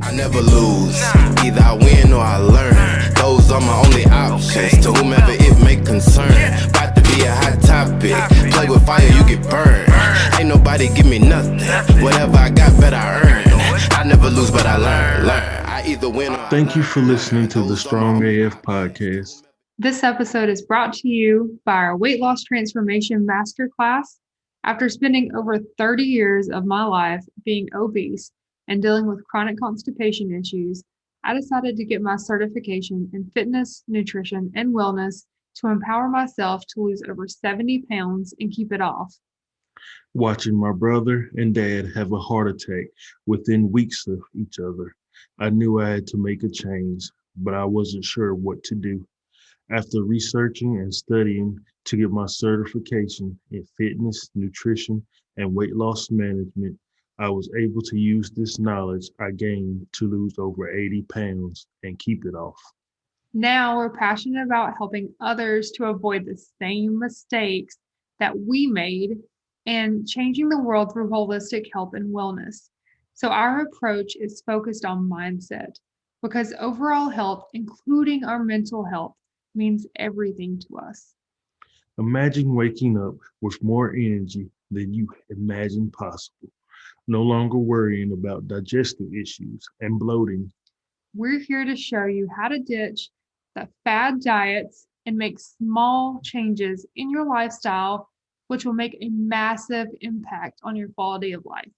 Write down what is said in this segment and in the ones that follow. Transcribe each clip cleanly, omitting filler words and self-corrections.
I never lose, either I win or I learn. Those are my only options, to whomever it may concern. About to be a hot topic, play with fire, you get burned. Ain't nobody give me nothing, whatever I got, better I earn. I never lose, but I learn. I either win or I Thank you for learn. listening to the Those are Strong my AF podcast. This episode is brought to you by our Weight Loss Transformation Masterclass. After spending over 30 years of my life being obese and dealing with chronic constipation issues, I decided to get my certification in fitness, nutrition, and wellness to empower myself to lose over 70 pounds and keep it off. Watching my brother and dad have a heart attack within weeks of each other, I knew I had to make a change, but I wasn't sure what to do. After researching and studying to get my certification in fitness, nutrition, and weight loss management, I was able to use this knowledge I gained to lose over 80 pounds and keep it off. Now we're passionate about helping others to avoid the same mistakes that we made and changing the world through holistic health and wellness. So our approach is focused on mindset because overall health, including our mental health, means everything to us. Imagine waking up with more energy than you imagined possible, no longer worrying about digestive issues and bloating. We're here to show you how to ditch the fad diets and make small changes in your lifestyle, which will make a massive impact on your quality of life.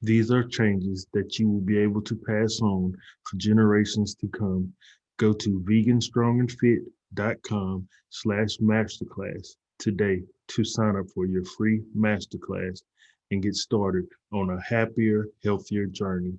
These are changes that you will be able to pass on for generations to come. Go to veganstrongandfit.com/masterclass today to sign up for your free masterclass and get started on a happier, healthier journey.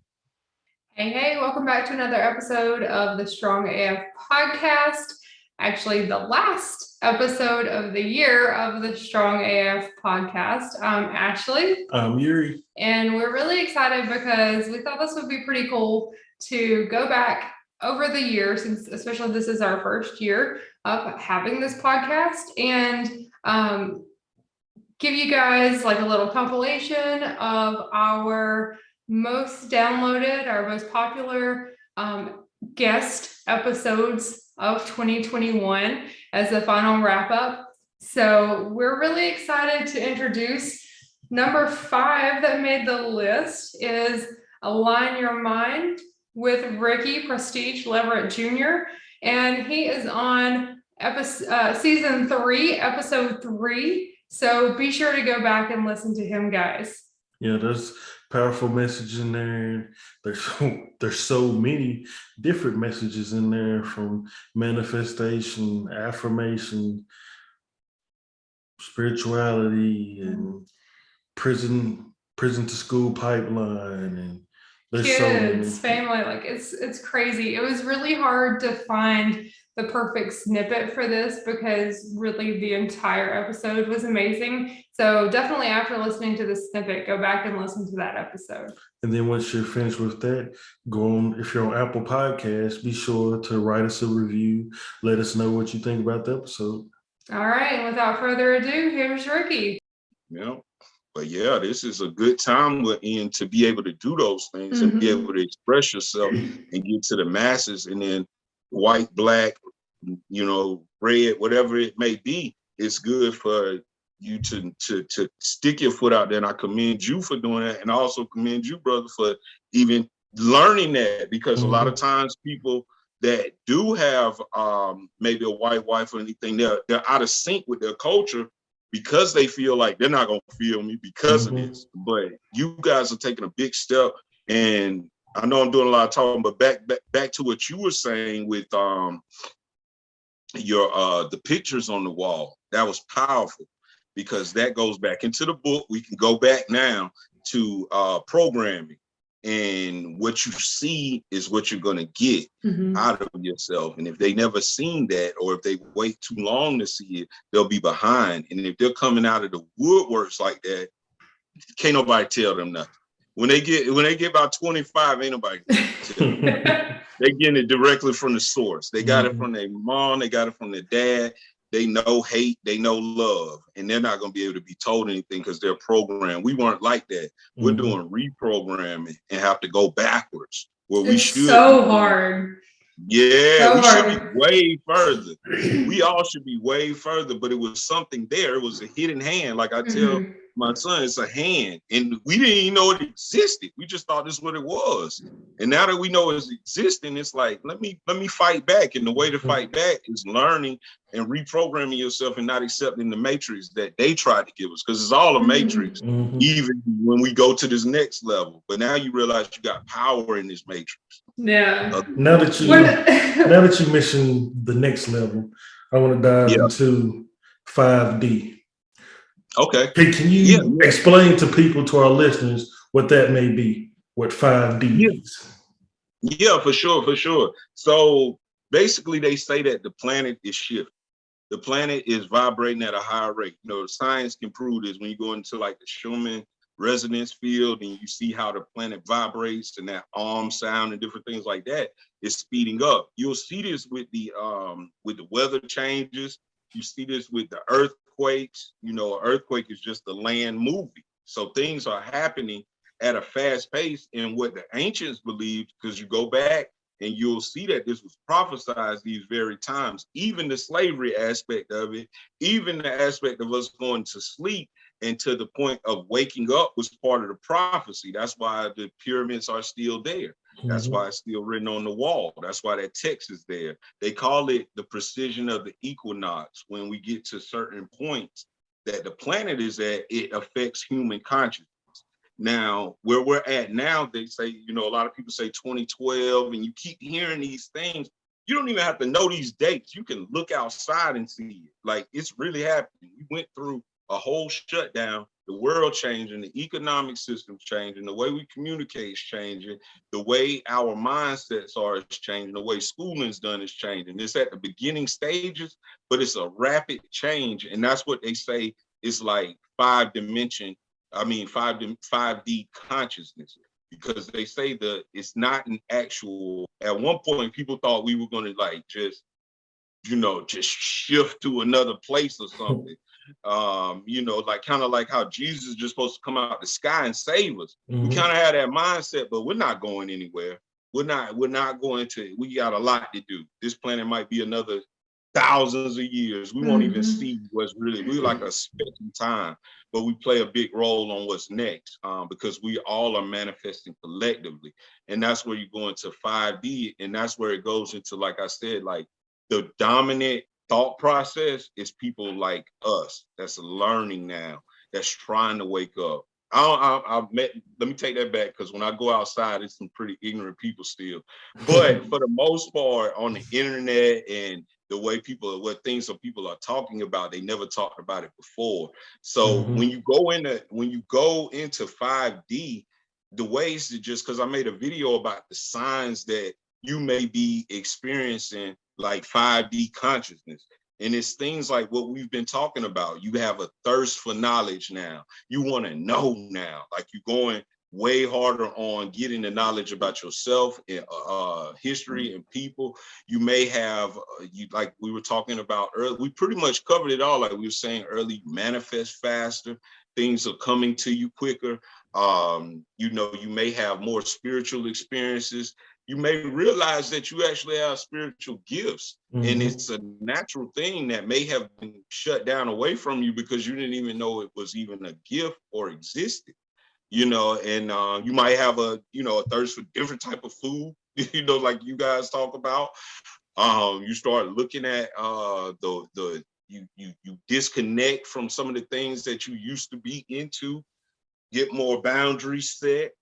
Hey, welcome back to another episode of the Strong AF podcast. Actually, the last episode of the year of the Strong AF podcast. I'm Ashley. I'm Yuri. And we're really excited because we thought this would be pretty cool to go back over the years, since especially this is our first year of having this podcast, and give you guys like a little compilation of our most downloaded, our most popular guest episodes of 2021 as the final wrap up. So we're really excited to introduce number 5 that made the list is Align Your Mind with Ricky Prestige Leveret Jr. And he is on season 3, episode 3. So be sure to go back and listen to him, guys. Yeah, there's powerful messages in there. There's so many different messages in there, from manifestation, affirmation, spirituality, and prison to school pipeline, and there's kids, so many. family, like it's crazy. It was really hard to find the perfect snippet for this because really the entire episode was amazing. So definitely after listening to the snippet, go back and listen to that episode. And then once you're finished with that, go on, if you're on Apple Podcasts, be sure to write us a review. Let us know what you think about the episode. All right, and without further ado, here's Ricky. Yeah. But yeah, this is a good time we're in to be able to do those things and be able to express yourself and get to the masses. And then white, black, red, whatever it may be, it's good for you to stick your foot out there. And I commend you for doing that. And I also commend you, brother, for even learning that, because a lot of times people that do have maybe a white wife or anything, they're out of sync with their culture, because they feel like they're not going to feel me because of this. But you guys are taking a big step. And I know I'm doing a lot of talking, but back to what you were saying with the pictures on the wall. That was powerful, because that goes back into the book. We can go back now to programming. And what you see is what you're going to get out of yourself. And if they never seen that, or if they wait too long to see it, they'll be behind. And if they're coming out of the woodworks like that, can't nobody tell them nothing. When they get about 25, ain't nobody tell them. They're getting it directly from the source. They got it from their mom. They got it from their dad. they know hate, they know love, and they're not going to be able to be told anything because they're programmed. We weren't like that. We're doing reprogramming and have to go backwards where we It's should so be. hard. Yeah, So we should be hard. way further. We all should be way further, but it was something there. It was a hidden hand. Like I tell my son, it's a hand. And we didn't even know it existed. We just thought this is what it was. And now that we know it's existing, it's like, let me fight back. And the way to fight back is learning and reprogramming yourself and not accepting the matrix that they tried to give us. Because it's all a matrix, even when we go to this next level. But now you realize you got power in this matrix. Yeah. Now that you mentioned the next level, I want to dive into 5D. Okay. Can you explain to people, to our listeners, what that may be, what 5D is? Yeah, for sure. So basically they say that the planet is shifting. The planet is vibrating at a higher rate. You know, science can prove this when you go into like the Schumann resonance field and you see how the planet vibrates and that sound and different things like that is speeding up. You'll see this with the weather changes. You see this with the earthquakes. You know, an earthquake is just the land moving. So things are happening at a fast pace. And what the ancients believed, because you go back and you'll see that this was prophesied these very times, even the slavery aspect of it, even the aspect of us going to sleep and to the point of waking up was part of the prophecy. That's why the pyramids are still there. That's why it's still written on the wall. That's why that text is there. They call it the precision of the equinox. When we get to certain points that the planet is at, it affects human consciousness. Now, where we're at now, they say, you know, a lot of people say 2012, and you keep hearing these things. You don't even have to know these dates. You can look outside and see it. Like, it's really happening. We went through a whole shutdown, the world changing, the economic system's changing, the way we communicate is changing, the way our mindsets are is changing, the way schooling's done is changing. It's at the beginning stages, but it's a rapid change. And that's what they say is like 5D consciousness, because they say that it's not an actual, at one point people thought we were going to like just shift to another place or something. Like kind of like how Jesus is just supposed to come out the sky and save us. We kind of had that mindset, but we're not going anywhere. We're not going to, we got a lot to do. This planet might be another thousands of years. We won't even see what's really, we're like a speck in time, but we play a big role on what's next, because we all are manifesting collectively. And that's where you go into 5D. And that's where it goes into, like I said, like the dominant thought process is people like us that's learning now, that's trying to wake up. Let me take that back, because when I go outside, it's some pretty ignorant people still. But for the most part, on the internet and the way people are talking about, they never talked about it before. So when you go into 5D, the ways to, just because I made a video about the signs that you may be experiencing like 5D consciousness. And it's things like what we've been talking about. You have a thirst for knowledge now. You want to know now. Like you're going way harder on getting the knowledge about yourself and history and people. You may have, like we were talking about earlier, we pretty much covered it all. Like we were saying early, manifest faster. Things are coming to you quicker. You may have more spiritual experiences. You may realize that you actually have spiritual gifts, and it's a natural thing that may have been shut down away from you because you didn't even know it was even a gift or existed, and you might have a thirst for different type of food, like you guys talk about. You start looking at you disconnect from some of the things that you used to be into, get more boundaries set.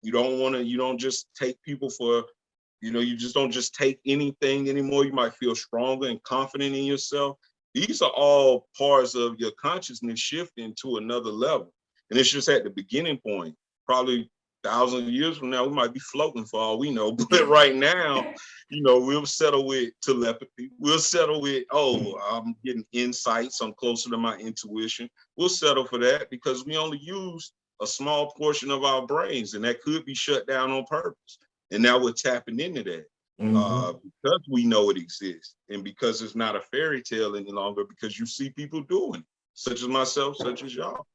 You don't just take people for, you just don't just take anything anymore. You might feel stronger and confident in yourself. These are all parts of your consciousness shifting to another level. And it's just at the beginning point. Probably thousands of years from now, we might be floating for all we know. But right now, we'll settle with telepathy. We'll settle with, I'm getting insights. I'm closer to my intuition. We'll settle for that because we only use a small portion of our brains, and that could be shut down on purpose. And now we're tapping into that. because we know it exists, and because it's not a fairy tale any longer, because you see people doing it, such as myself, such as y'all.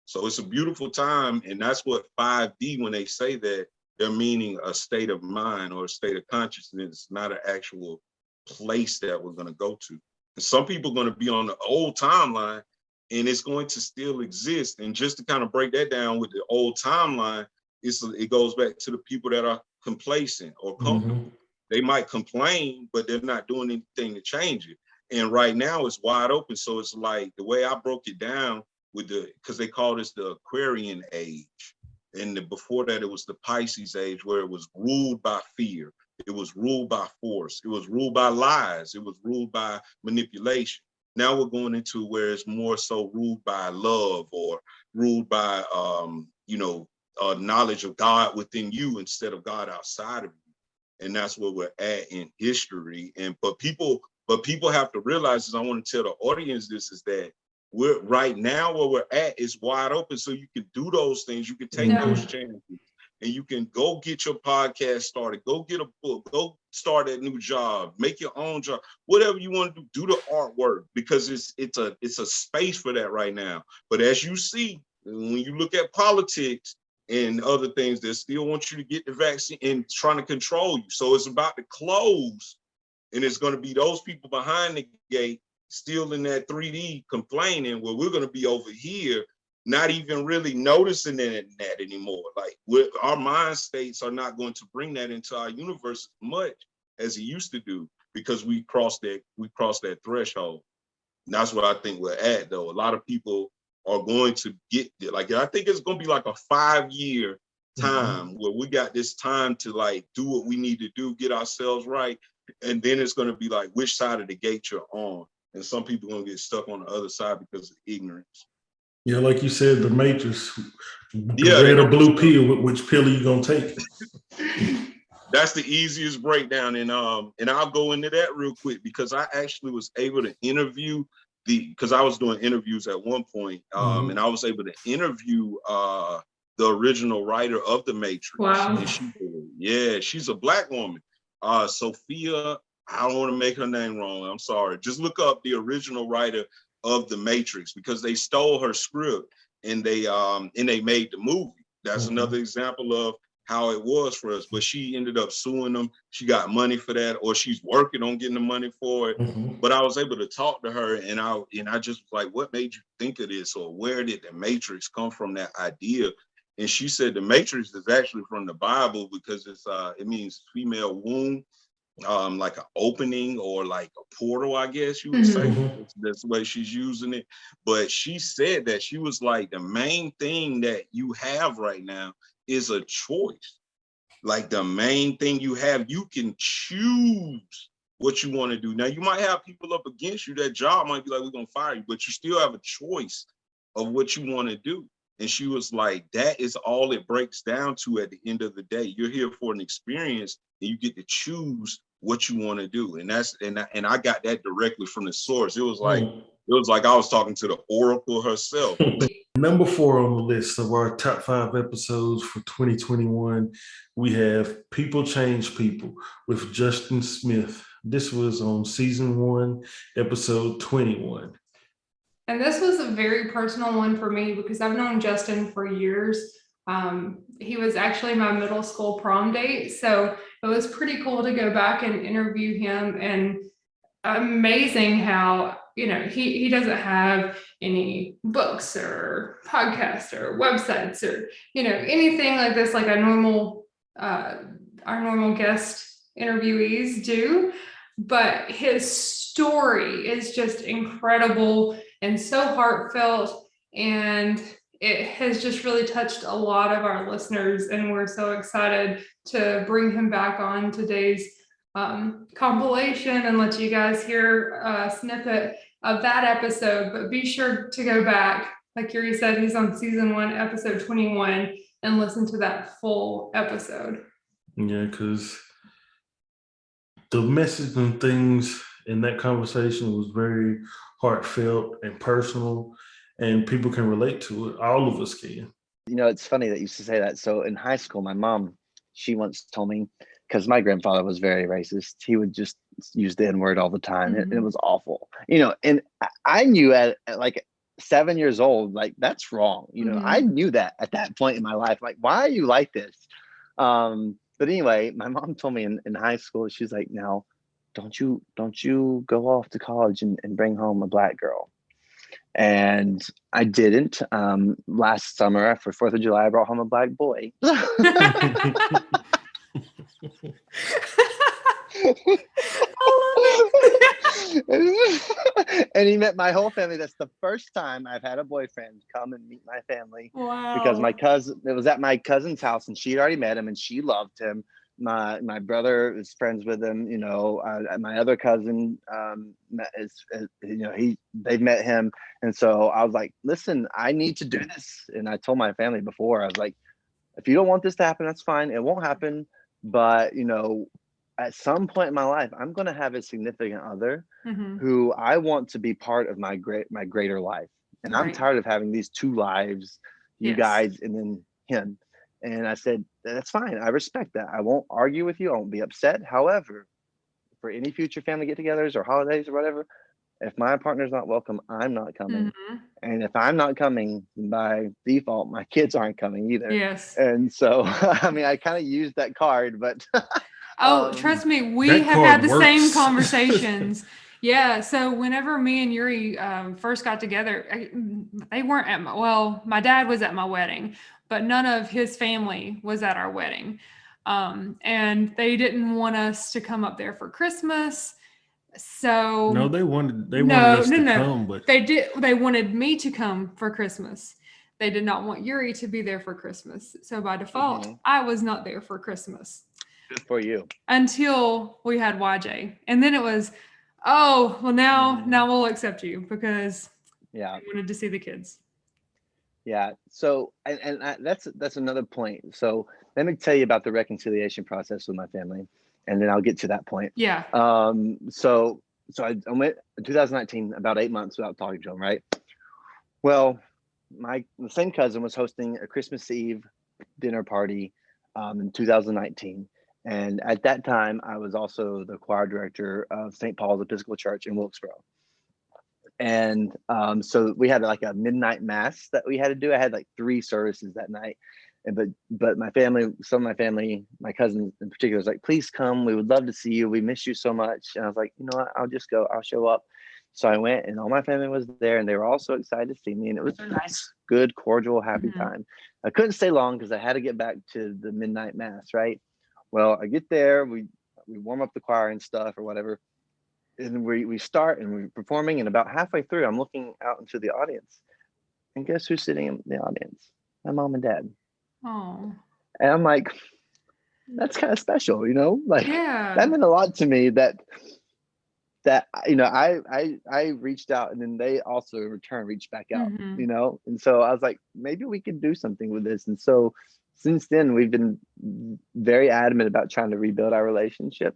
So it's a beautiful time, and that's what 5D, when they say that, they're meaning a state of mind or a state of consciousness, not an actual place that we're going to go to. And some people are going to be on the old timeline, and it's going to still exist. And just to kind of break that down with the old timeline, it goes back to the people that are complacent or comfortable. They might complain, but they're not doing anything to change it. And right now it's wide open. So it's like the way I broke it down with because they call this the Aquarian age. And before that, it was the Pisces age, where it was ruled by fear. It was ruled by force. It was ruled by lies. It was ruled by manipulation. Now we're going into where it's more so ruled by love, or ruled by, knowledge of God within you instead of God outside of you. And that's where we're at in history. But people have to realize, I want to tell the audience this, is that we're right now where we're at is wide open. So you can do those things. You can take those chances, and you can go get your podcast started, go get a book, go start a new job, make your own job, whatever you want to do the artwork, because it's a space for that right now. But as you see, when you look at politics and other things, they still want you to get the vaccine and trying to control you. So it's about to close, and it's going to be those people behind the gate still in that 3D complaining, where we're going to be over here not even really noticing that anymore. Like our mind states are not going to bring that into our universe as much as it used to do, because we crossed that threshold. And that's what I think we're at, though. A lot of people are going to get there. Like, I think it's going to be like a 5-year time where we got this time to like do what we need to do, get ourselves right. And then it's going to be like, which side of the gate you're on. And some people are going to get stuck on the other side because of ignorance. Yeah, like you said, the Matrix. The red or blue pill, which pill are you going to take? That's the easiest breakdown. And I'll go into that real quick, because I actually was able to interview because I was doing interviews at one point, and I was able to interview the original writer of The Matrix. Wow. And she's a Black woman. Sophia, I don't want to make her name wrong. I'm sorry. Just look up the original writer of The Matrix, because they stole her script and they made the movie. That's another example of how it was for us. But she ended up suing them. She got money for that, or she's working on getting the money for it. But I was able to talk to her, and I just was like, what made you think of this, or where did the Matrix come from, that idea? And she said the Matrix is actually from the Bible, because it means female womb, like an opening or like a portal, I guess you would say. That's the way she's using it. But she said that she was like, the main thing that you have right now is a choice. Like, the main thing you have, you can choose what you want to do. Now, you might have people up against you. That job might be like, we're going to fire you, but you still have a choice of what you want to do. And she was like, that is all it breaks down to at the end of the day. You're here for an experience, and you get to choose what you want to do. And I got that directly from the source. It was like I was talking to the Oracle herself. Number 4 on the list of our top 5 episodes for 2021, we have People Change People with Justin Smith. This was on season 1, episode 21. And this was a very personal one for me, because I've known Justin for years. He was actually my middle school prom date. So it was pretty cool to go back and interview him. And amazing how, he doesn't have any books or podcasts or websites or, anything like this, like our normal guest interviewees do. But his story is just incredible and so heartfelt, and it has just really touched a lot of our listeners, and we're so excited to bring him back on today's compilation and let you guys hear a snippet of that episode. But be sure to go back, like Yuri said, he's on season 1, episode 21, and listen to that full episode. Yeah, because the message and things in that conversation was very heartfelt and personal, and people can relate to it. All of us can. It's funny that you used to say that. So in high school, my mom, she once told me because my grandfather was very racist. He would just use the N-word all the time. It was awful, and I knew at like 7 years old, like that's wrong. I knew that at that point in my life, like, why are you like this? But anyway, my mom told me in high school, she's like, now, don't you go off to college and bring home a black girl. And I didn't. Last summer for 4th of July, I brought home a black boy. And he met my whole family. That's the first time I've had a boyfriend come and meet my family. Wow. Because it was at my cousin's house, and she had already met him and she loved him. My brother is friends with him. My other cousin they've met him. And so I was like, listen, I need to do this. And I told my family before, I was like, if you don't want this to happen, that's fine. It won't happen. But, at some point in my life, I'm going to have a significant other who I want to be part of my greater life. And I'm tired of having these two lives, you guys, and then him. And I said, that's fine. I respect that. I won't argue with you. I won't be upset. However, for any future family get-togethers or holidays or whatever, if my partner's not welcome, I'm not coming. And if I'm not coming, by default, my kids aren't coming either. Yes. And so, I mean, I kind of used that card, but trust me, we have had the same conversations. Yeah. So whenever me and Yuri first got together, they weren't at my dad was at my wedding, but none of his family was at our wedding. And they didn't want us to come up there for Christmas. So no, they wanted us to come, but they wanted me to come for Christmas. They did not want Yuri to be there for Christmas. So by default, I was not there for Christmas. Good for you. Until we had YJ. And then it was, now we'll accept you because we wanted to see the kids. Yeah. So, and that's another point. So let me tell you about the reconciliation process with my family, and then I'll get to that point. Yeah. So I went in 2019, about 8 months without talking to him, right? Well, the same cousin was hosting a Christmas Eve dinner party in 2019. And at that time, I was also the choir director of St. Paul's Episcopal Church in Wilkesboro. And so we had like a midnight mass that we had to do. I had like 3 services that night. But my family, some of my family, my cousins in particular, was like, please come. We would love to see you. We miss you so much. And I was like, you know what? I'll just go. I'll show up. So I went, and all my family was there, and they were all so excited to see me. And it was a nice, good, cordial, happy time. I couldn't stay long because I had to get back to the midnight mass, right? Well, I get there, we warm up the choir and stuff or whatever, and we start and we're performing, and about halfway through, I'm looking out into the audience, and guess who's sitting in the audience? My mom and dad. Oh. And I'm like, that's kind of special, like that meant a lot to me that I reached out, and then they also in return reached back out, and so I was like, maybe we could do something with this. And so since then, we've been very adamant about trying to rebuild our relationship,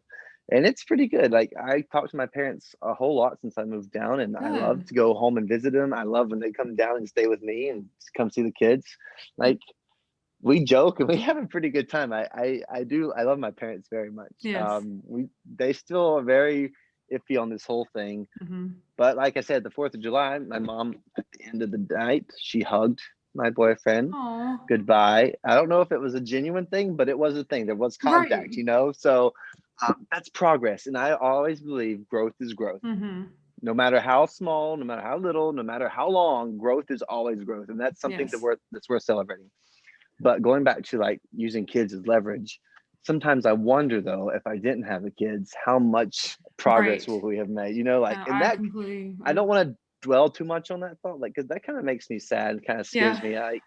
and it's pretty good. Like, I talk to my parents a whole lot since I moved down, and I love to go home and visit them. I love when they come down and stay with me and come see the kids. Like, we joke and we have a pretty good time. I love my parents very much. Yes. They still are very iffy on this whole thing. But like I said, the 4th of July, my mom, at the end of the night, she hugged my boyfriend. Aww. Goodbye. I don't know if it was a genuine thing, but it was a thing. There was contact, so that's progress. And I always believe growth is growth. No matter how small, no matter how little, no matter how long, growth is always growth. And that's something that's worth celebrating. But going back to like using kids as leverage, sometimes I wonder, though, if I didn't have the kids, how much progress will we have made? I don't want to dwell too much on that thought, like, because that kind of makes me sad, kind of scares me. Like,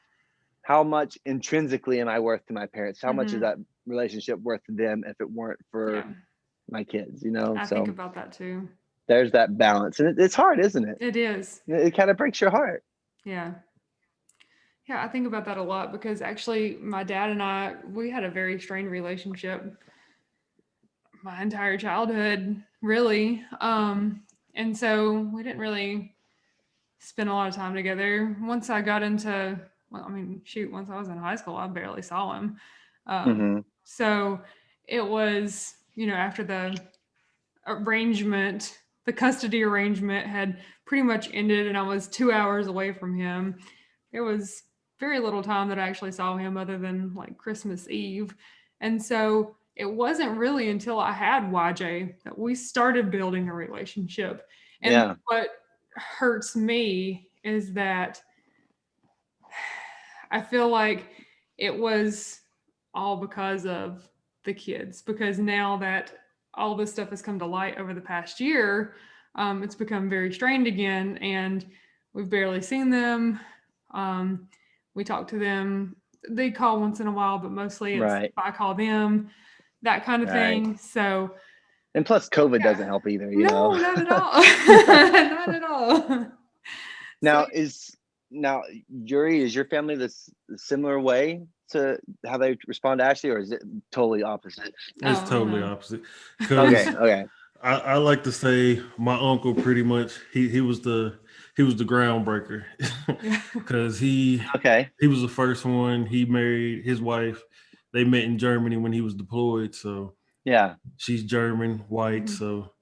how much intrinsically am I worth to my parents? How much is that relationship worth to them if it weren't for my kids? I think about that too. There's that balance, and it's hard, isn't it? It is. It kind of breaks your heart. Yeah. Yeah, I think about that a lot because actually my dad and we had a very strained relationship my entire childhood, really. And so we didn't really spend a lot of time together. Once I got into, once I was in high school, I barely saw him. So it was, after the custody arrangement had pretty much ended and I was 2 hours away from him, there was very little time that I actually saw him other than like Christmas Eve. And so it wasn't really until I had YJ that we started building a relationship. And Yeah. what hurts me is that I feel like it was all because of the kids, because now that all this stuff has come to light over the past year, it's become very strained again, and we've barely seen them. We talk to them. They call once in a while, but mostly it's Right. I call them, that kind of Right. thing. So, And plus COVID yeah. doesn't help either, you know. No, not at all. Not at all. Now So, Yuri, is your family this similar way to how they respond to Ashley, or is it totally opposite? It's Oh, totally no. opposite. Because Okay. I like to say my uncle pretty much he was the groundbreaker Yeah. because he Okay. was the first one. He married his wife. They met in Germany when he was deployed. So Yeah. she's German, white, Mhm. so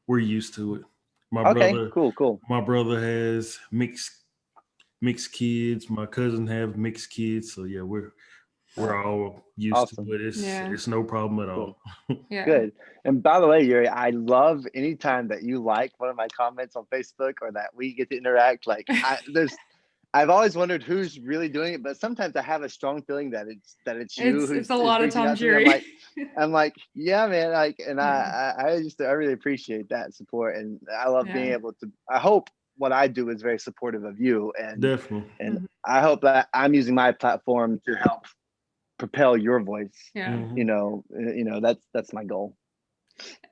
we're used to it. My Okay. brother Cool. my brother has mixed kids. My cousin have mixed kids. So yeah, we're all used to Awesome. it. Yeah. It's no problem at Cool. all. Yeah. Good. And by the way, Yuri, I love anytime that you like one of my comments on Facebook or that we get to interact. Like I've always wondered who's really doing it, but sometimes I have a strong feeling that it's you It's who's a is lot of reaching out times, to me. Yuri. I'm like, yeah, man. Like, and Yeah. I really appreciate that support, and I love being Yeah. able to. I hope what I do is very supportive of you, Definitely. and Mhm. I hope that I'm using my platform to help propel your voice. Yeah. Mhm. That's my goal.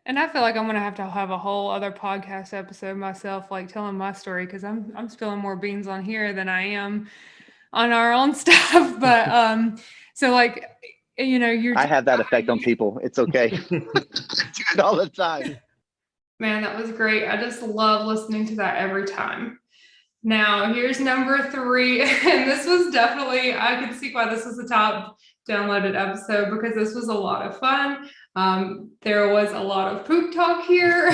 And I feel like I'm gonna have to have a whole other podcast episode myself, like telling my story, because I'm spilling more beans on here than I am on our own stuff. But so like you're I just have that effect on people. It's okay. I do it all the time. man, that was great. I just love listening to that every time. Now, here's number 3. And this was definitely, I could see why this was the top downloaded episode because this was a lot of fun. There was a lot of poop talk here,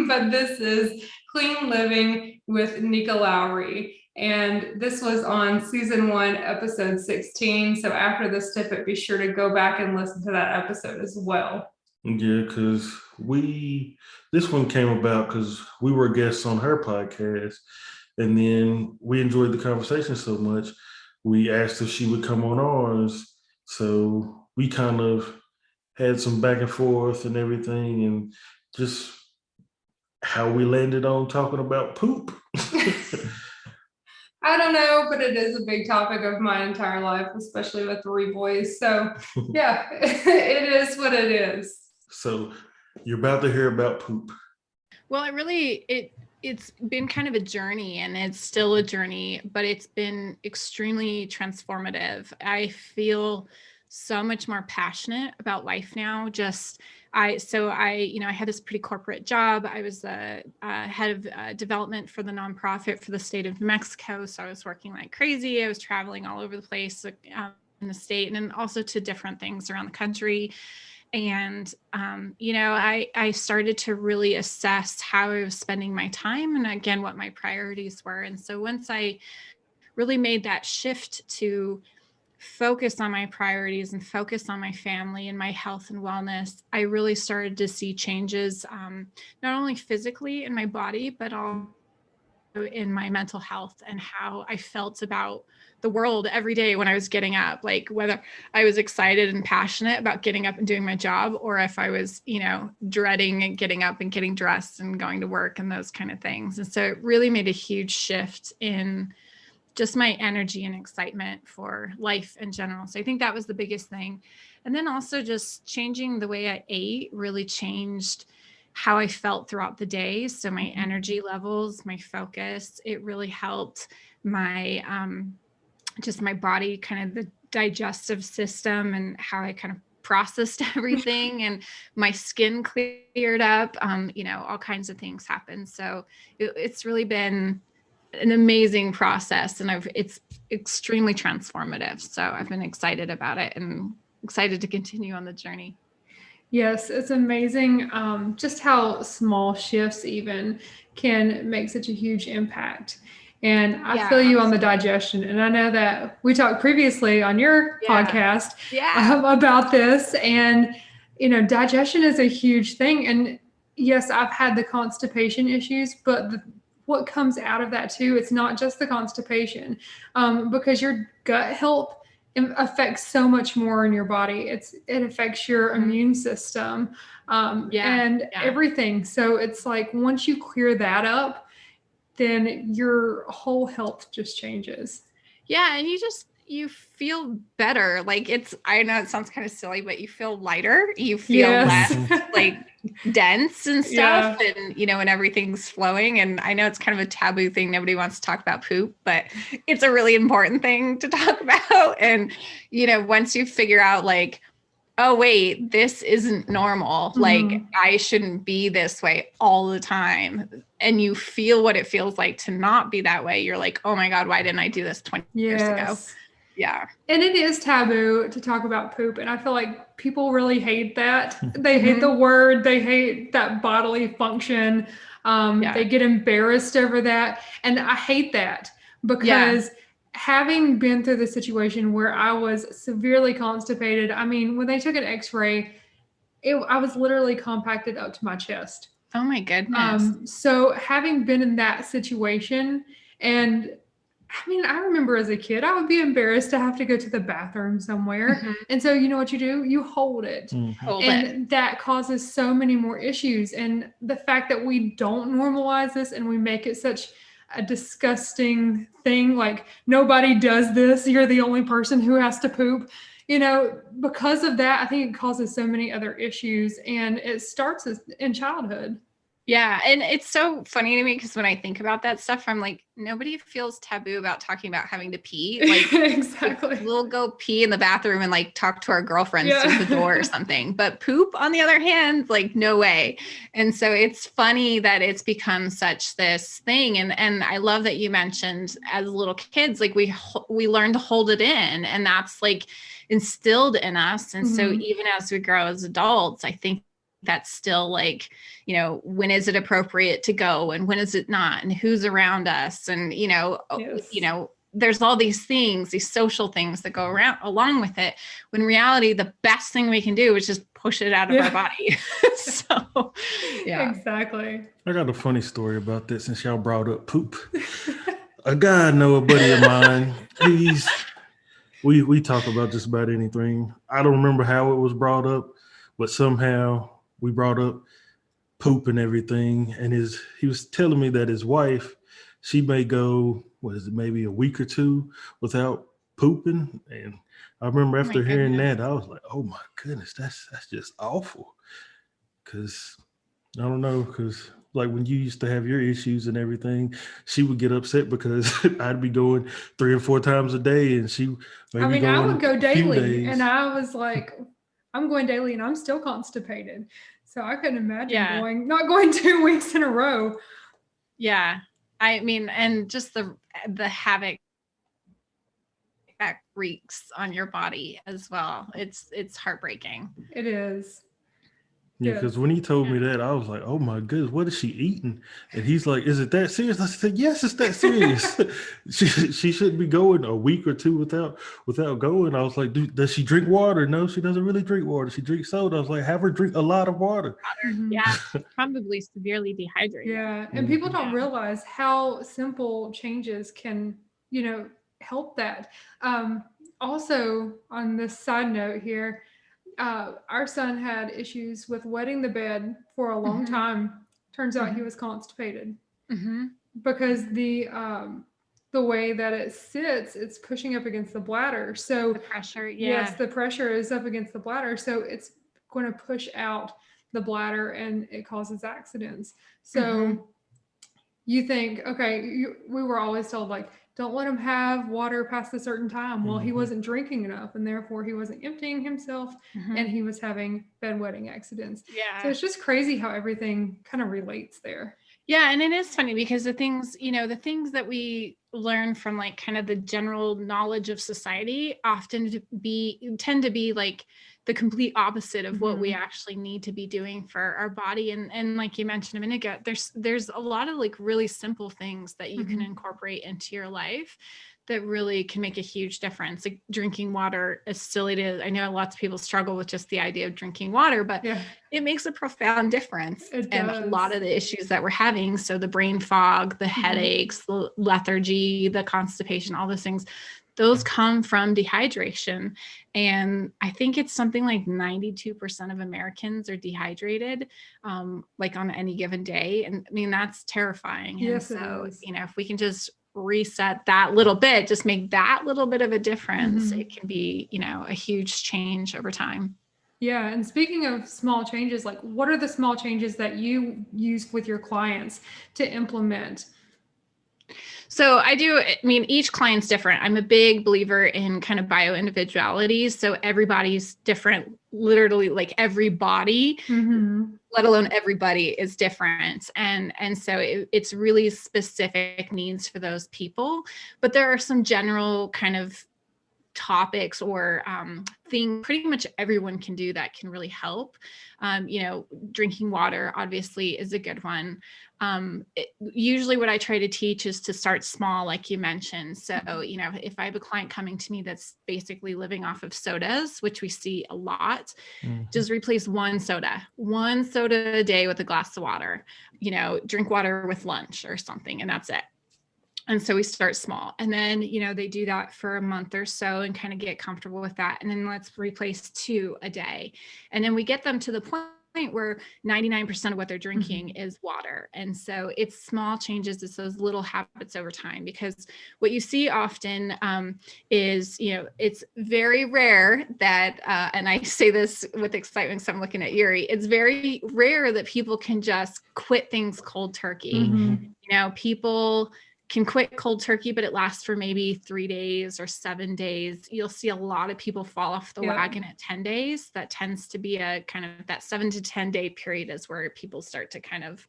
but this is Clean Living with Nika Lowry. And this was on season 1, episode 16. So after this snippet, be sure to go back and listen to that episode as well. Yeah, because this one came about because we were guests on her podcast, and then we enjoyed the conversation so much, we asked if she would come on ours. So we kind of had some back and forth and everything, and just how we landed on talking about poop. I don't know, but it is a big topic of my entire life, especially with 3 boys. So yeah, it is what it is. So you're about to hear about poop. Well, it's been kind of a journey, and it's still a journey, but it's been extremely transformative. I feel so much more passionate about life now. I had this pretty corporate job. I was the head of development for the nonprofit for the state of New Mexico. So I was working like crazy. I was traveling all over the place in the state, and then also to different things around the country. And, I started to really assess how I was spending my time and again, what my priorities were. And so once I really made that shift to focus on my priorities and focus on my family and my health and wellness, I really started to see changes, not only physically in my body, but also in my mental health and how I felt about the world every day when I was getting up, like whether I was excited and passionate about getting up and doing my job, or if I was, dreading and getting up and getting dressed and going to work and those kind of things. And so it really made a huge shift in just my energy and excitement for life in general. So I think that was the biggest thing. And then also just changing the way I ate really changed how I felt throughout the day. So my energy levels, my focus, it really helped my just my body, kind of the digestive system and how I kind of processed everything, and my skin cleared up, all kinds of things happened. So it's really been an amazing process, and it's extremely transformative. So I've been excited about it and excited to continue on the journey. Yes, it's amazing just how small shifts even can make such a huge impact. And I feel you on the digestion. And I know that we talked previously on your podcast about this. And, digestion is a huge thing. And yes, I've had the constipation issues, but what comes out of that too, it's not just the constipation, because your gut health affects so much more in your body. It affects your immune system, and everything. So it's like once you clear that up, then your whole health just changes. Yeah, and you feel better. Like I know it sounds kind of silly, but you feel lighter. You feel less like dense and stuff, and when everything's flowing. And I know it's kind of a taboo thing. Nobody wants to talk about poop, but it's a really important thing to talk about. And once you figure out like, oh wait, this isn't normal. Like I shouldn't be this way all the time. And you feel what it feels like to not be that way. You're like, oh my God, why didn't I do this 20 years ago? Yeah. And it is taboo to talk about poop. And I feel like people really hate that. They hate the word. They hate that bodily function. They get embarrassed over that. And I hate that because having been through the situation where I was severely constipated, I mean, when they took an x-ray, I was literally compacted up to my chest. Oh my goodness. So having been in that situation, and I mean, I remember as a kid, I would be embarrassed to have to go to the bathroom somewhere. And so you know what you do? You hold it. And that causes so many more issues. And the fact that we don't normalize this and we make it such a disgusting thing, like nobody does this, you're the only person who has to poop. Because of that, I think it causes so many other issues, and it starts in childhood. Yeah. And it's so funny to me because when I think about that stuff, I'm like, nobody feels taboo about talking about having to pee. Like, exactly. We'll go pee in the bathroom and like talk to our girlfriends through the door or something. But poop, on the other hand, like no way. And so it's funny that it's become such this thing. And I love that you mentioned as little kids, like we learn to hold it in, and that's like instilled in us. And so even as we grow as adults, I think that's still like, when is it appropriate to go and when is it not, and who's around us, and there's all these things, these social things that go around along with it, when in reality the best thing we can do is just push it out of our body. So exactly. I got a funny story about that since y'all brought up poop. A guy I know, a buddy of mine, we talk about just about anything. I don't remember how it was brought up, but somehow we brought up poop and everything. And he was telling me that his wife, she may go, maybe a week or two without pooping. And I remember after hearing that, I was like, oh my goodness, that's just awful. Cause I don't know, cause like when you used to have your issues and everything, she would get upset because I'd be going 3 or 4 times a day, and she maybe I would go daily, and I was like, I'm going daily and I'm still constipated. So I couldn't imagine not going 2 weeks in a row. Yeah. I mean, and just the havoc that wreaks on your body as well. It's heartbreaking. It is. Yeah, because when he told me that, I was like, oh my goodness, what is she eating? And he's like, is it that serious? I said, yes, it's that serious. she shouldn't be going a week or 2 without going. I was like, does she drink water? No, she doesn't really drink water. She drinks soda. I was like, have her drink a lot of water. Yeah, probably severely dehydrated. Yeah, and people don't realize how simple changes can, help that. Also, on this side note here, our son had issues with wetting the bed for a long time. Turns out he was constipated because the way that it sits, it's pushing up against the bladder. So the pressure, yes, the pressure is up against the bladder. So it's going to push out the bladder and it causes accidents. So you think, okay, we were always told like, don't let him have water past a certain time. Well, he wasn't drinking enough, and therefore he wasn't emptying himself, and he was having bedwetting accidents. Yeah. So it's just crazy how everything kind of relates there. Yeah, and it is funny because the things that we learn from like kind of the general knowledge of society tend to be like the complete opposite of what we actually need to be doing for our body. And like you mentioned a minute ago, there's a lot of like really simple things that you can incorporate into your life that really can make a huge difference. Like drinking water, as silly as I know lots of people struggle with just the idea of drinking water, but it makes a profound difference in a lot of the issues that we're having. So the brain fog, the headaches, the lethargy, the constipation, all those things, those come from dehydration. And I think it's something like 92% of Americans are dehydrated, like on any given day. And I mean, that's terrifying. Yes, and so, it is. if we can just reset that little bit, just make that little bit of a difference, it can be, a huge change over time. Yeah. And speaking of small changes, like what are the small changes that you use with your clients to implement? So each client's different. I'm a big believer in kind of bio individuality. So everybody's different, literally like every body, let alone everybody is different. And so it's really specific needs for those people. But there are some general kind of topics or thing pretty much everyone can do that can really help. Drinking water obviously is a good one. Usually what I try to teach is to start small, like you mentioned. So, if I have a client coming to me that's basically living off of sodas, which we see a lot, just replace one soda a day with a glass of water, drink water with lunch or something, and that's it. And so we start small, and then, they do that for a month or so and kind of get comfortable with that. And then let's replace 2 a day. And then we get them to the point where 99% of what they're drinking is water. And so it's small changes. It's those little habits over time, because what you see often is, it's very rare that, and I say this with excitement, so I'm looking at Yuri, it's very rare that people can just quit things cold turkey. People can quit cold turkey, but it lasts for maybe 3 days or 7 days. You'll see a lot of people fall off the wagon at 10 days. That tends to be a kind of that 7 to 10 day period is where people start to kind of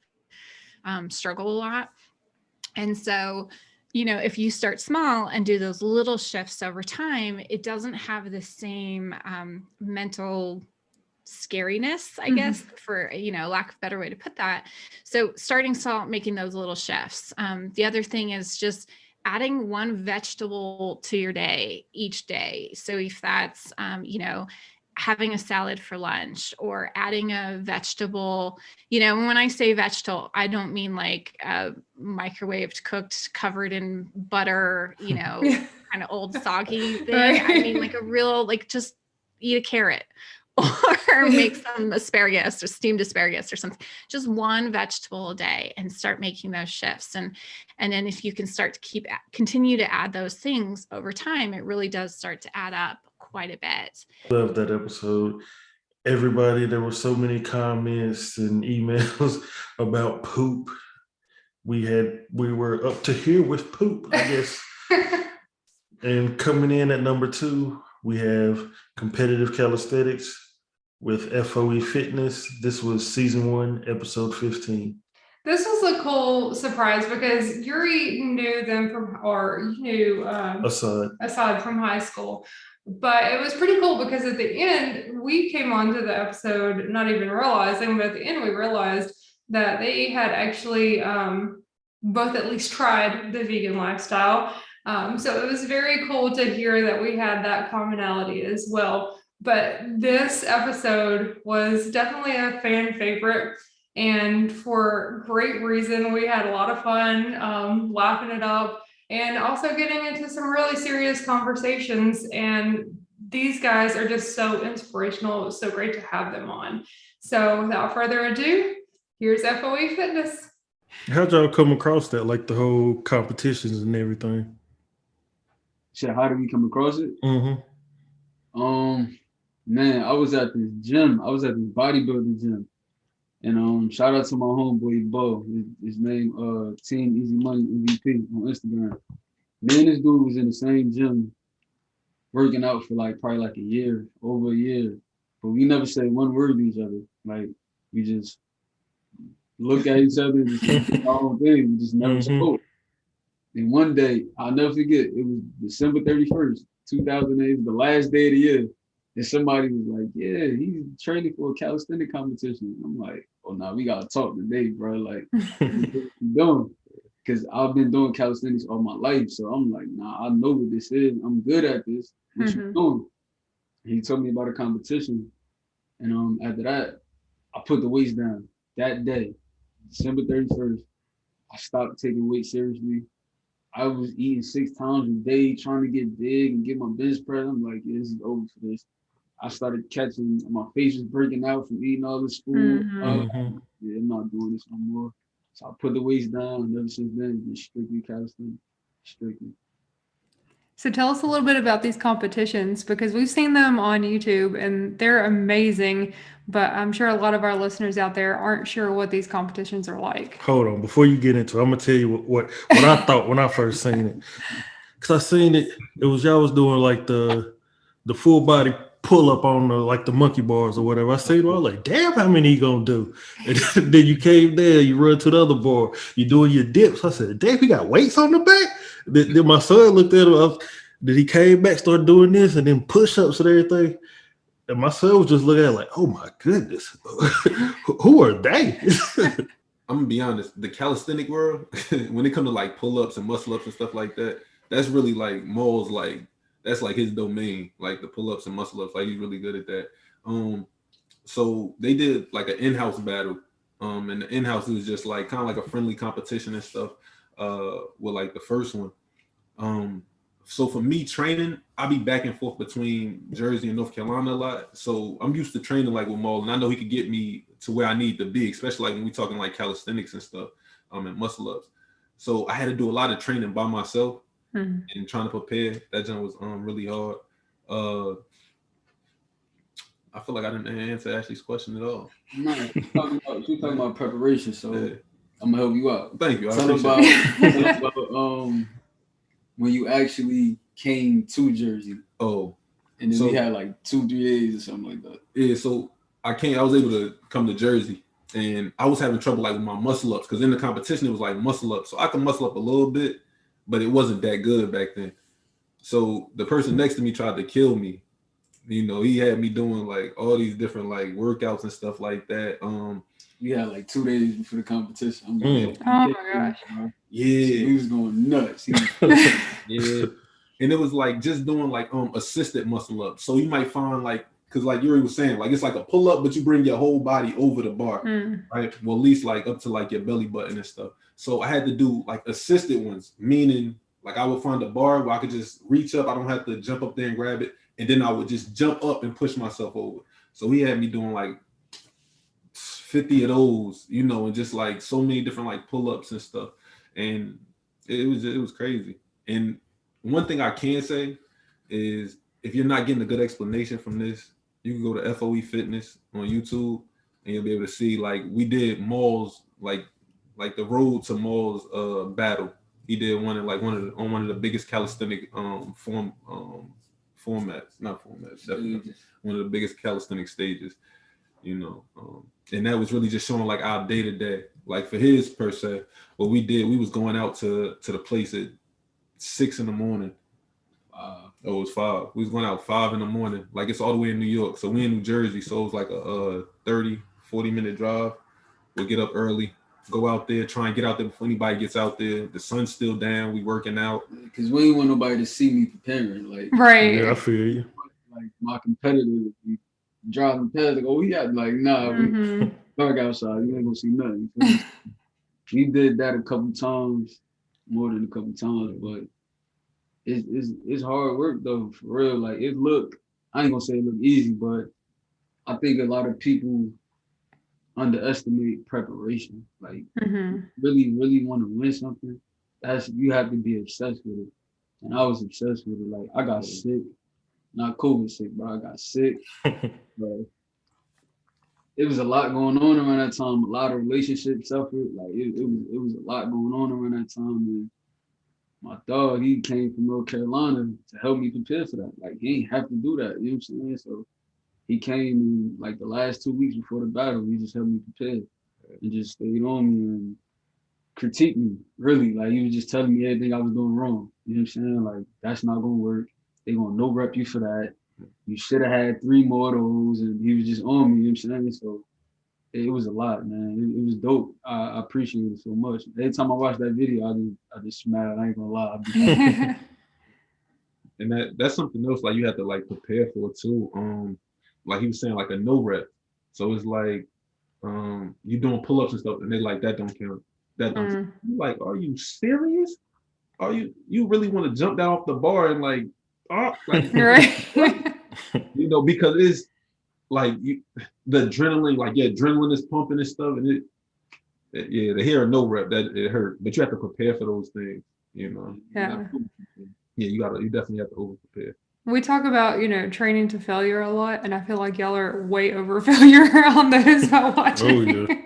struggle a lot. And so, if you start small and do those little shifts over time, it doesn't have the same mental scariness, I guess, for lack of a better way to put that. So starting small, making those little shifts. The other thing is just adding one vegetable to your day each day. So if that's having a salad for lunch, or adding a vegetable, when I say vegetable, I don't mean like microwaved, cooked, covered in butter, kind of old soggy thing. Right. I mean like a real, like just eat a carrot or make some asparagus or steamed asparagus or something, just one vegetable a day, and start making those shifts. And then if you can start to continue to add those things over time, it really does start to add up quite a bit. Love that episode. Everybody, there were so many comments and emails about poop. We were up to here with poop, I guess. And coming in at number 2, we have competitive calisthenics with FOE Fitness. This was season 1, episode 15. This was a cool surprise because Yuri knew them Assad from high school. But it was pretty cool because at the end, we came onto the episode not even realizing, but at the end we realized that they had actually both at least tried the vegan lifestyle. So it was very cool to hear that we had that commonality as well. But this episode was definitely a fan favorite, and for great reason. We had a lot of fun laughing it up, and also getting into some really serious conversations. And these guys are just so inspirational. It was so great to have them on. So without further ado, here's FOE Fitness. How'd y'all come across that, like the whole competitions and everything? Shit, how did we come across it? Man, I was at this gym. I was at this bodybuilding gym. And shout out to my homeboy Bo. His name Team Easy Money MVP on Instagram. Me and this dude was in the same gym working out for probably a year, over a year. But we never said one word to each other. Like we just look at each other and just do our own thing. We just never spoke. And one day, I'll never forget, it was December 31st, 2008, the last day of the year. And somebody was like, yeah, he's training for a calisthenics competition. I'm like, oh, no, we got to talk today, bro. Like, what you doing? Because I've been doing calisthenics all my life. So I'm like, nah, I know what this is. I'm good at this. What you doing? And he told me about a competition. And after that, I put the weights down. That day, December 31st, I stopped taking weights seriously. I was eating 6 times a day, trying to get big and get my bench press. I'm like, yeah, this is over for this. I started catching, my face was breaking out from eating all this food. Yeah, I'm not doing this no more. So I put the weights down, and ever since then, it's been strictly calisthenics, strictly. So tell us a little bit about these competitions, because we've seen them on YouTube and they're amazing, but I'm sure a lot of our listeners out there aren't sure what these competitions are like. Hold on, before you get into it, I'm gonna tell you what I thought when I first seen it. Cause I seen it, it was y'all was doing like the full body pull up on the monkey bars or whatever. I seen it, I was like, damn, how many he gonna do? And then you came there, you run to the other bar, you doing your dips. I said, damn, he got weights on the back. Then my son looked at him. Then he came back, started doing this, and then push-ups and everything. And my son was just looking at it like, oh my goodness, who are they? I'm gonna be honest, the calisthenic world, when it comes to like pull-ups and muscle-ups and stuff like that, that's really like Maul's that's like his domain, like the pull-ups and muscle-ups. Like he's really good at that. So they did like an in-house battle. And the in-house was just like kind of like a friendly competition and stuff. With like the first one. So for me training, I'll be back and forth between Jersey and North Carolina a lot. So I'm used to training like with Maul, and I know he could get me to where I need to be, especially like when we're talking like calisthenics and stuff, and muscle ups. So I had to do a lot of training by myself and trying to prepare. That jump was really hard. I feel like I didn't answer Ashley's question at all. No, you're talking about preparation, so yeah. I'm gonna help you out. Thank you. Tell about when you actually came to Jersey. Oh, and then we had like 2-3 days or something like that. Yeah, so I was able to come to Jersey, and I was having trouble like with my muscle ups, because in the competition it was like muscle ups, so I could muscle up a little bit, but it wasn't that good back then. So the person next to me tried to kill me. You know, he had me doing like all these different like workouts and stuff like that. We had like 2 days before the competition. I'm like, oh my gosh. Yeah. So he was going nuts. Yeah. And it was like just doing like assisted muscle ups. So you might find like, because like Yuri was saying, like it's like a pull up, but you bring your whole body over the bar, right? Well, at least like up to like your belly button and stuff. So I had to do like assisted ones, meaning like I would find a bar where I could just reach up. I don't have to jump up there and grab it. And then I would just jump up and push myself over. So he had me doing like 50 of those, you know, and just like so many different like pull-ups and stuff. And it was crazy. And one thing I can say is if you're not getting a good explanation from this, you can go to FOE Fitness on YouTube and you'll be able to see like we did Maul's like the road to Maul's battle. He did one of the biggest calisthenic definitely one of the biggest calisthenic stages, you know, and that was really just showing like our day-to-day, like for his per se, what we did, we was going out to the place at 6 a.m. It was 5. We was going out 5 a.m, like it's all the way in New York, so we in New Jersey, so it was like a 30-40 minute drive. We'll get up early, go out there, try and get out there before anybody gets out there. The sun's still down, we working out. Because we ain't want nobody to see me preparing. Like, right. Yeah, I feel you. Like my competitors, driving past, like, oh, we got like, nah, we dark outside, you ain't gonna see nothing. We did that a couple times, more than a couple times, but it's hard work though, for real. Like I ain't gonna say it look easy, but I think a lot of people underestimate preparation. Like really want to win something, you have to be obsessed with it. And I was obsessed with it. Like I got sick, not COVID sick, but I got sick. But it was a lot going on around that time. A lot of relationships suffered. Like it was a lot going on around that time. And my dog, he came from North Carolina to help me prepare for that. Like he ain't have to do that. You know what I'm saying? So he came in like the last 2 weeks before the battle. He just helped me prepare. and just stayed on me and critiqued me, really. Like, he was just telling me everything I was doing wrong. You know what I'm saying? Like, that's not gonna work. They gonna no rep you for that. You should have had 3 more of those, and he was just on me, you know what I'm saying? So it was a lot, man. It was dope. I appreciate it so much. Every time I watch that video, I just smile. I ain't gonna lie. And that's something else like you have to like prepare for too. Like he was saying, like a no rep. So it's like you doing pull-ups and stuff, and they like that don't count. That don't count. You like, are you serious? Are you really want to jump down off the bar and like Right. you know, because it's like the adrenaline, like adrenaline is pumping and stuff, and to hear a no rep that it hurt, but you have to prepare for those things, you know. Yeah. You definitely have to over prepare. We talk about, training to failure a lot, and I feel like y'all are way over failure on those while watching. Oh, yeah.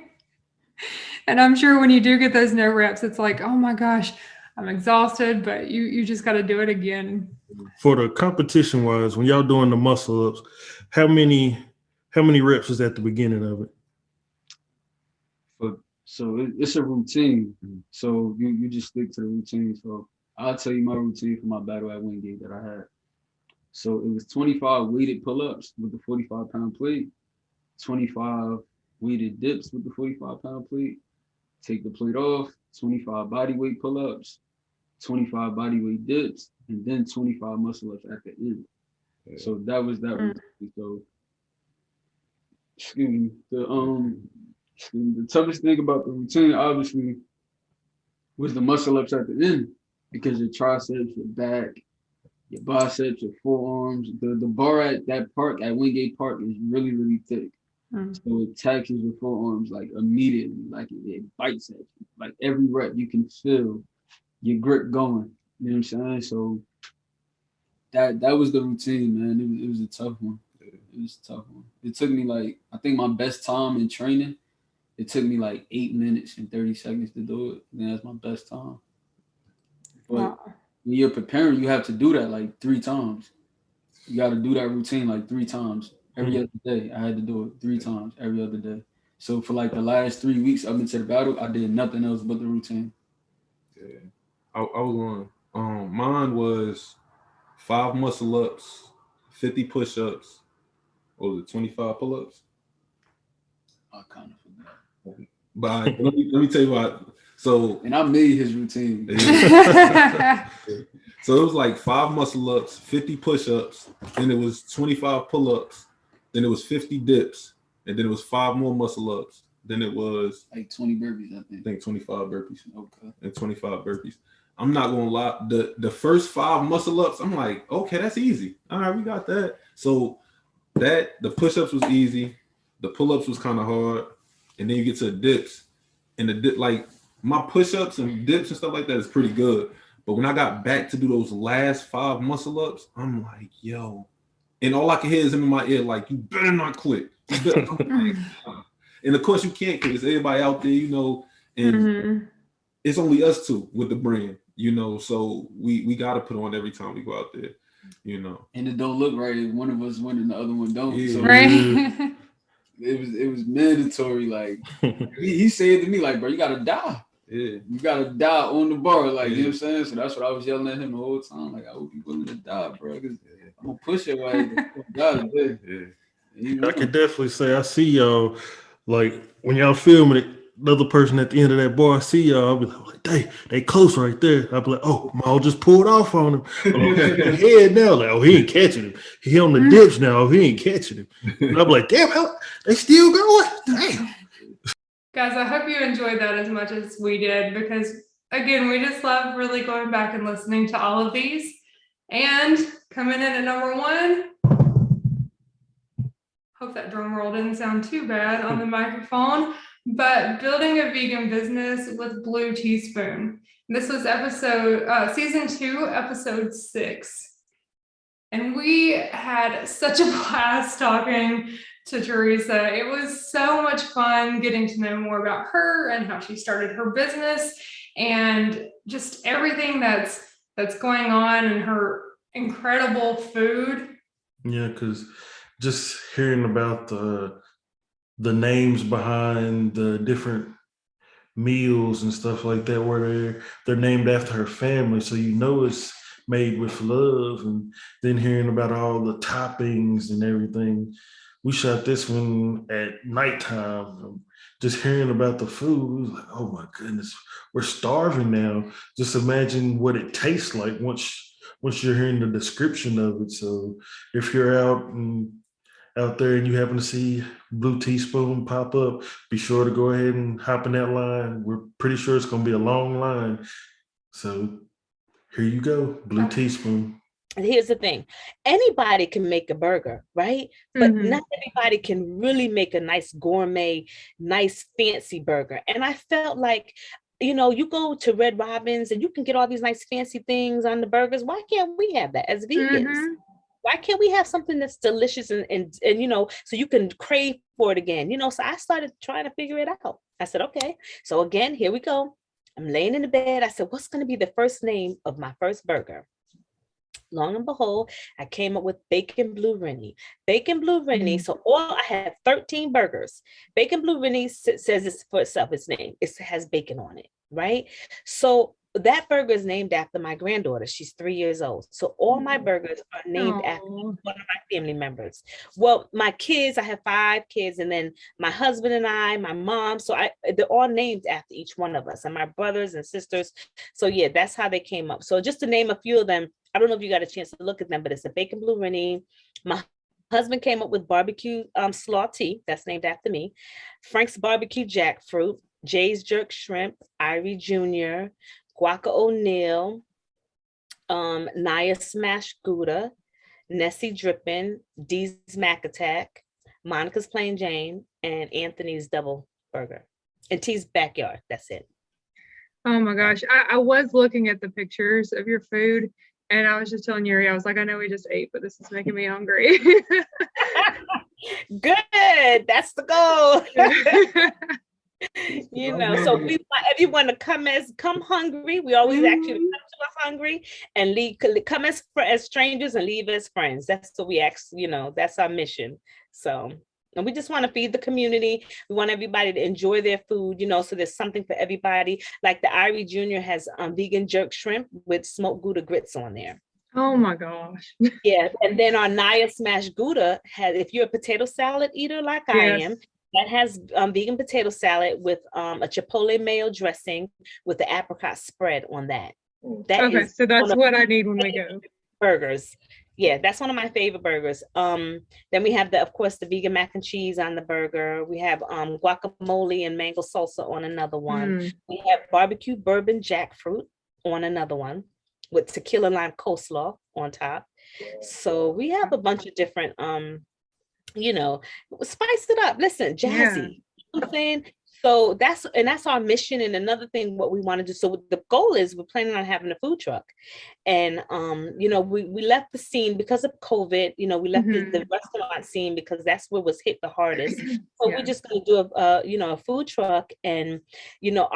And I'm sure when you do get those no reps, it's like, oh my gosh, I'm exhausted, but you just got to do it again. For the competition wise, when y'all doing the muscle ups, how many reps is at the beginning of it? So it's a routine. So you just stick to the routine. So I'll tell you my routine for my battle at Wingate that I had. So it was 25 weighted pull-ups with the 45-pound plate, 25 weighted dips with the 45-pound plate, take the plate off, 25 body weight pull-ups, 25 body weight dips, and then 25 muscle ups at the end. Yeah. So that was that routine. So the toughest thing about the routine obviously was the muscle ups at the end, because your triceps, your back, your biceps, your forearms, the bar at that park, at Wingate Park, is really, really thick. So it taxes your forearms like immediately, like it bites at you. Like every rep you can feel your grip going. You know what I'm saying? So that was the routine, man. It was a tough one. It was a tough one. It took me like, I think my best time in training, it took me like 8 minutes and 30 seconds to do it. And that's my best time. But when you're preparing, you have to do that like 3 times. You got to do that routine like 3 times every other day. I had to do it 3 times every other day. So for like the last 3 weeks up into the battle, I did nothing else but the routine. Yeah, I was on. Mine was 5 muscle ups, 50 push ups. What was it, 25 pull ups? I kind of forgot. But let me tell you what. So, and I made his routine. So it was like 5 muscle ups, 50 push ups, then it was 25 pull ups, then it was 50 dips, and then it was 5 more muscle ups. Then it was like 20 burpees, I think. 25 burpees. Okay. And 25 burpees. I'm not gonna lie. The first 5 muscle ups, I'm like, okay, that's easy. All right, we got that. So the push ups was easy, the pull ups was kind of hard, and then you get to the dips, and the dip, like my push ups and dips and stuff like that is pretty good. But when I got back to do those last 5 muscle ups, I'm like, yo, and all I can hear is him in my ear, like, you better not quit. And of course you can't, because everybody out there, you know, and it's only us 2 with the brand, you know, so we got to put on every time we go out there, you know. And it don't look right if one of us win and the other one don't. Yeah. So Right. It was mandatory. Like he said to me, like, bro, you gotta die. Yeah, you gotta die on the bar, like, you know what I'm saying? So that's what I was yelling at him the whole time. Like, I would be willing to die, bro, because I'm gonna push your ass. I can definitely say I see y'all, like when y'all filming it, the other person at the end of that bar, I see y'all, I'll be like, they close right there. I'll be like, oh, Maul just pulled off on him. Head now, like, oh, he ain't catching him. He on the dips now, he ain't catching him. And I'm like, damn, they still going? Damn. Guys, I hope you enjoyed that as much as we did, because again, we just love really going back and listening to all of these. And coming in at number 1, hope that drum roll didn't sound too bad on the microphone, but building a vegan business with Blue Teaspoon. This was season 2, episode 6. And we had such a blast talking to Teresa. It was so much fun getting to know more about her and how she started her business and just everything that's going on and her incredible food. Yeah, because just hearing about the the names behind the different meals and stuff like that, where they're named after her family, so you know it's made with love. And then hearing about all the toppings and everything. We shot this one at nighttime. Just hearing about the food, we was like, oh my goodness, we're starving now. Just imagine what it tastes like once you're hearing the description of it. So if you're out there and you happen to see Blue Teaspoon pop up, be sure to go ahead and hop in that line. We're pretty sure it's going to be a long line. So here you go, Blue Teaspoon. Here's the thing. Anybody can make a burger, right? But not everybody can really make a nice gourmet, nice fancy burger. And I felt like, you know, you go to Red Robin's and you can get all these nice fancy things on the burgers. Why can't we have that as vegans? Why can't we have something that's delicious and you know, so you can crave for it again, you know? So I started trying to figure it out. I said, okay, so again, here we go. I'm laying in the bed. I said, what's going to be the first name of my first burger? Long and behold, I came up with Bacon Blue Rennie. Bacon Blue Rennie. So I have 13 burgers. Bacon Blue Rennie says it's for itself, its name. It has bacon on it, right? So that burger is named after my granddaughter. She's 3 years old. So all my burgers are named after one of my family members. Well, my kids, I have 5 kids, and then my husband and I, my mom. So they're all named after each one of us, and my brothers and sisters. So yeah, that's how they came up. So just to name a few of them, I don't know if you got a chance to look at them, but it's a Bacon Blue Rennie. My husband came up with barbecue slaw tea. That's named after me. Frank's barbecue jackfruit, Jay's jerk shrimp, Irie Jr., Guaca O'Neill, Naya smashed Gouda, Nessie dripping, Dee's Mac Attack, Monica's plain Jane, and Anthony's double burger. And T's backyard. That's it. Oh my gosh. I was looking at the pictures of your food, and I was just telling Yuri, I was like, I know we just ate, but this is making me hungry. Good. That's the goal. You know, so we want everyone to come hungry. We always actually come to us hungry and come as strangers and leave as friends. That's what we ask, you know, that's our mission. So, and we just want to feed the community. We want everybody to enjoy their food, you know, so there's something for everybody. Like the Irie Jr. has vegan jerk shrimp with smoked Gouda grits on there. Oh my gosh. Yeah. And then our Naya smashed Gouda has, if you're a potato salad eater like I am, that has vegan potato salad with a chipotle mayo dressing with the apricot spread on that. Okay, so that's what I need when we go. Burgers. Yeah, that's one of my favorite burgers. Then we have of course, the vegan mac and cheese on the burger. We have guacamole and mango salsa on another one. We have barbecue bourbon jackfruit on another one with tequila lime coleslaw on top. So we have a bunch of different you know, spice it up. Listen, jazzy. Yeah. You know what I'm saying? So that's our mission. And another thing, what we want to do. So the goal is we're planning on having a food truck. And, you know, we left the scene because of COVID, you know, we left the restaurant scene because that's where was hit the hardest. So we're just going to do you know, a food truck. And, you know,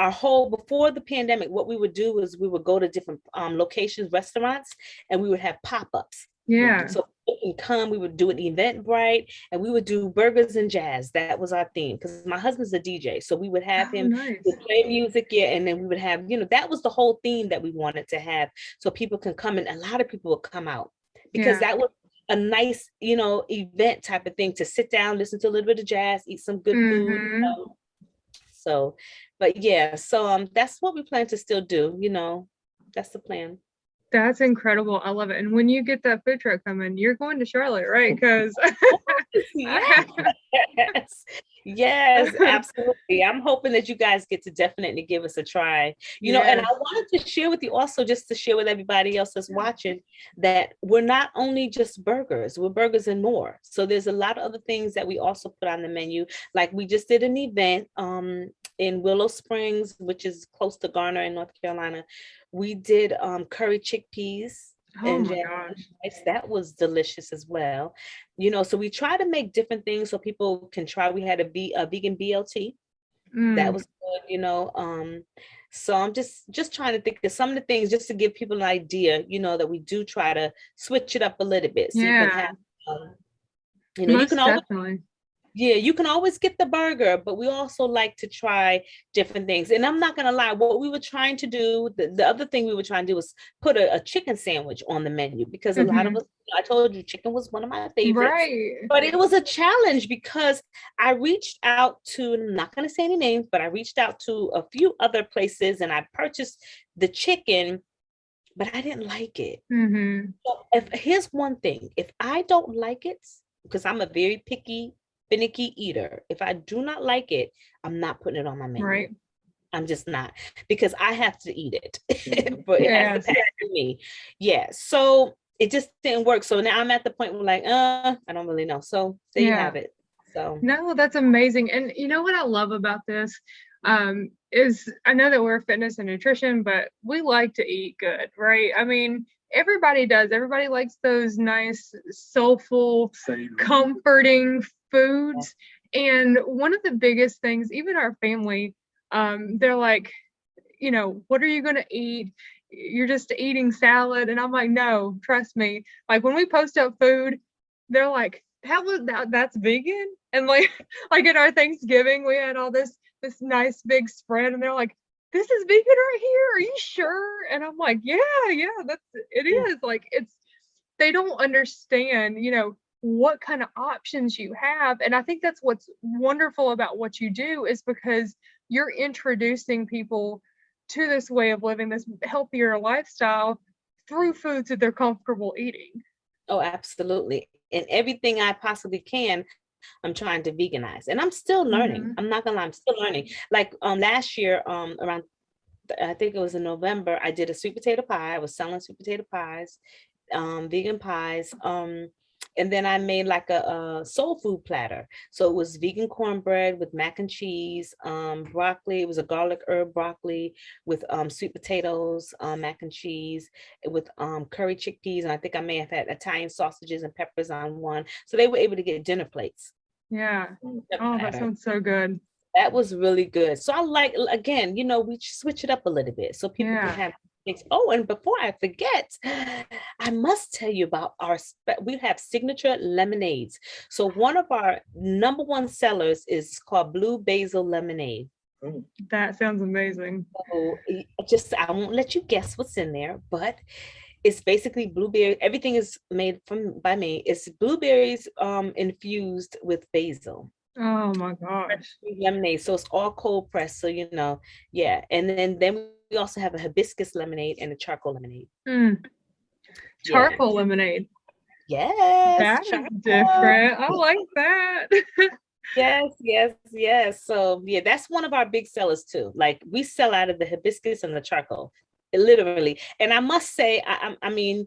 before the pandemic, what we would do is we would go to different locations, restaurants, and we would have pop-ups. Yeah. So we can come, we would do an Eventbrite, and we would do burgers and jazz. That was our theme because my husband's a DJ. So we would have him play music, and then we would have, you know, that was the whole theme that we wanted to have. So people can come, and a lot of people would come out because that was a nice, you know, event type of thing to sit down, listen to a little bit of jazz, eat some good food. You know? So, but yeah, so that's what we plan to still do, you know, that's the plan. That's incredible. I love it. And when you get that food truck coming, you're going to Charlotte, right? Because yes, absolutely. I'm hoping that you guys get to definitely give us a try. You know, and I wanted to share with you also, just to share with everybody else that's watching, that we're not only just burgers, we're burgers and more. So there's a lot of other things that we also put on the menu. Like we just did an event in Willow Springs, which is close to Garner in North Carolina. We did curry chickpeas. Oh my gosh. That was delicious as well. You know, so we try to make different things so people can try. We had a vegan BLT. That was good, you know. So I'm just trying to think of some of the things just to give people an idea, you know, that we do try to switch it up a little bit. So you can have, you know, you can always, Yeah, you can always get the burger, but we also like to try different things. And I'm not gonna lie, what we were trying to do, the other thing we were trying to do was put a chicken sandwich on the menu, because a lot of us, I told you, chicken was one of my favorites. Right. But it was a challenge because I reached out to, I'm not gonna say any names, but I reached out to a few other places and I purchased the chicken, but I didn't like it. So here's one thing, if I don't like it, because I'm a very picky, finicky eater, if I do not like it, I'm not putting it on my menu. Right. I'm just not, because I have to eat it. But it has to pass through me. Yeah. So it just didn't work. So now I'm at the point where like, I don't really know. So there you have it. So no, that's amazing. And you know what I love about this? Is I know that we're fitness and nutrition, but we like to eat good, right? I mean, everybody does. Everybody likes those nice, soulful, comforting foods. And one of the biggest things, even our family, they're like, you know, what are you going to eat? You're just eating salad. And I'm like, no, trust me. Like when we post up food, they're like, that's vegan. And like at our Thanksgiving, we had all this nice big spread, and they're like, this is vegan right here. Are you sure? And I'm like, yeah, it is. Like they don't understand, you know, what kind of options you have. And I think that's what's wonderful about what you do, is because you're introducing people to this way of living, this healthier lifestyle through foods that they're comfortable eating. Oh, absolutely. And everything I possibly can, I'm trying to veganize, and I'm still learning. I'm not gonna lie, I'm still learning. Like last year, around I think it was in November, I did a sweet potato pie. I was selling sweet potato pies, vegan pies. And then I made like a soul food platter. So it was vegan cornbread with mac and cheese, broccoli. It was a garlic herb broccoli with sweet potatoes, mac and cheese, with curry chickpeas. And I think I may have had Italian sausages and peppers on one. So they were able to get dinner plates. Yeah. Oh, that sounds so good. That was really good. So I like, again, you know, we switch it up a little bit so people can have things. Oh, and before I forget, I must tell you about we have signature lemonades. So one of our number one sellers is called Blue Basil Lemonade. That sounds amazing. So I won't let you guess what's in there, but it's basically blueberry. Everything is made by me. It's blueberries infused with basil. Oh my gosh. Lemonade. So it's all cold pressed. So, you know, yeah. And then we also have a hibiscus lemonade and a charcoal lemonade. Charcoal lemonade. Yes. That's different. I like that. Yes. So yeah, that's one of our big sellers too. Like we sell out of the hibiscus and the charcoal, literally. And I must say, I mean,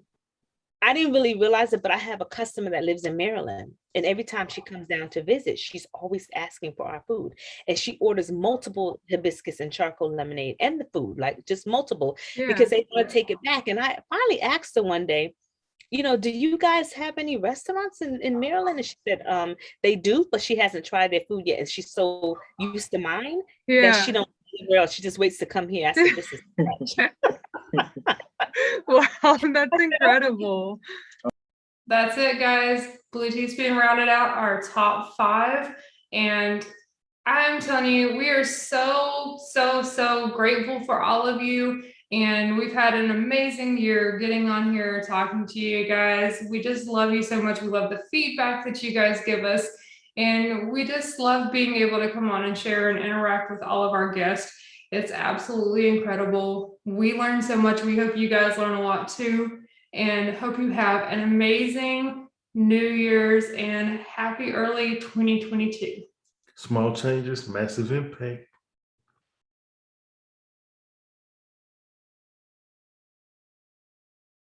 I didn't really realize it, but I have a customer that lives in Maryland, and every time she comes down to visit, she's always asking for our food, and she orders multiple hibiscus and charcoal lemonade and the food, like just multiple, because they want to take it back. And I finally asked her one day, you know, do you guys have any restaurants in Maryland? And she said, they do, but she hasn't tried their food yet. And she's so used to mine that she don't anywhere else. She just waits to come here. I said, this is much. Wow, that's incredible. That's it, guys. Blue Tea's been rounded out our top 5. And I'm telling you, we are so grateful for all of you. And we've had an amazing year getting on here, talking to you guys. We just love you so much. We love the feedback that you guys give us. And we just love being able to come on and share and interact with all of our guests. It's absolutely incredible. We learn so much. We hope you guys learn a lot too. And hope you have an amazing New Year's and happy early 2022. Small changes, massive impact.